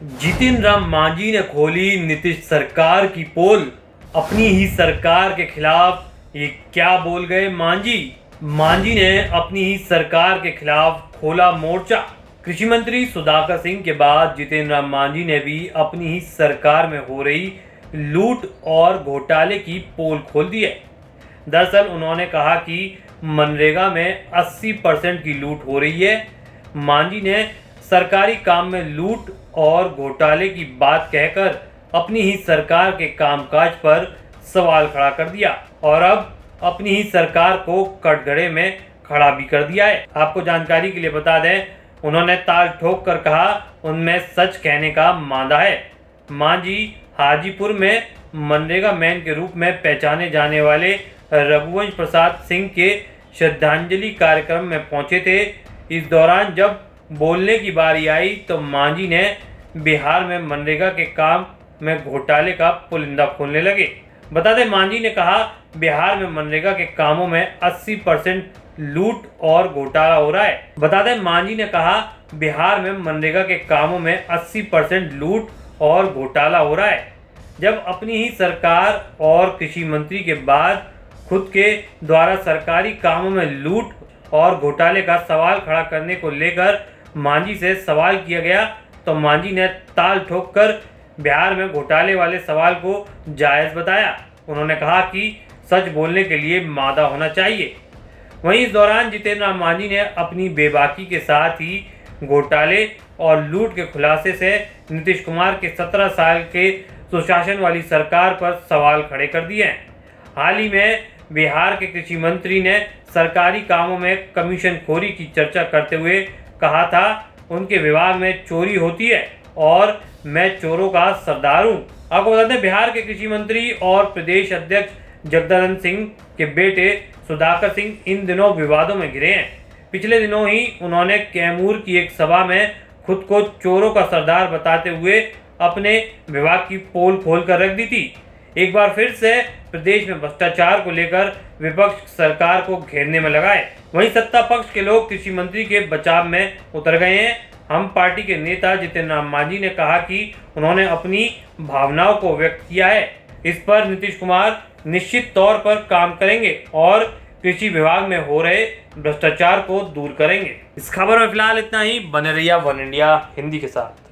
जितिन राम मांझी ने खोली नीतीश सरकार की पोल। अपनी ही सरकार के खिलाफ ये क्या बोल गए मांझी ने अपनी ही सरकार के खिलाफ खोला मोर्चा। कृषि मंत्री सुधाकर सिंह के बाद जितिन राम मांझी ने भी अपनी ही सरकार में हो रही लूट और घोटाले की पोल खोल दी है। दरअसल उन्होंने कहा कि मनरेगा में 80% की लूट हो रही है। मांझी ने सरकारी काम में लूट और घोटाले की बात कहकर अपनी ही सरकार के कामकाज पर सवाल खड़ा कर दिया और अब अपनी ही सरकार को कटघरे में खड़ा भी कर दिया है। आपको जानकारी के लिए बता दें, उन्होंने ताल ठोक कर कहा उनमें सच कहने का मांदा है। मांझी हाजीपुर में मनरेगा मैन के रूप में पहचाने जाने वाले रघुवंश प्रसाद सिंह के श्रद्धांजलि कार्यक्रम में पहुंचे थे। इस दौरान जब बोलने की बारी आई तो मांझी ने बिहार में मनरेगा के काम में घोटाले का पुलिंदा खोलने लगे। बता दें, मांझी ने कहा बिहार में मनरेगा के कामों में 80% लूट और घोटाला हो रहा है। बता दें, मांझी ने कहा बिहार में मनरेगा के कामों में 80% लूट और घोटाला हो रहा है। जब अपनी ही सरकार और कृषि मंत्री के बाद खुद के द्वारा सरकारी कामों में लूट और घोटाले का सवाल खड़ा करने को लेकर मांझी से सवाल किया गया तो मांझी ने ताल ठोककर बिहार में घोटाले वाले सवाल को जायज़ बताया। उन्होंने कहा कि सच बोलने के लिए मादा होना चाहिए। वहीं इस दौरान जितिन राम मांझी ने अपनी बेबाकी के साथ ही घोटाले और लूट के खुलासे से नीतीश कुमार के 17 साल के सुशासन वाली सरकार पर सवाल खड़े कर दिए हैं। हाल ही में बिहार के कृषि मंत्री ने सरकारी कामों में कमीशनखोरी की चर्चा करते हुए कहा था उनके विभाग में चोरी होती है और मैं चोरों का सरदार हूँ। आपको बता दें, बिहार के कृषि मंत्री और प्रदेश अध्यक्ष जगदानंद सिंह के बेटे सुधाकर सिंह इन दिनों विवादों में घिरे हैं। पिछले दिनों ही उन्होंने कैमूर की एक सभा में खुद को चोरों का सरदार बताते हुए अपने विभाग की पोल खोल कर रख दी थी। एक बार फिर से प्रदेश में भ्रष्टाचार को लेकर विपक्ष सरकार को घेरने में लगा है। वहीं सत्ता पक्ष के लोग कृषि मंत्री के बचाव में उतर गए हैं। हम पार्टी के नेता जितिन राम मांझी ने कहा कि उन्होंने अपनी भावनाओं को व्यक्त किया है। इस पर नीतीश कुमार निश्चित तौर पर काम करेंगे और कृषि विभाग में हो रहे भ्रष्टाचार को दूर करेंगे। इस खबर में फिलहाल इतना ही। बने रहिए वन इंडिया हिंदी के साथ।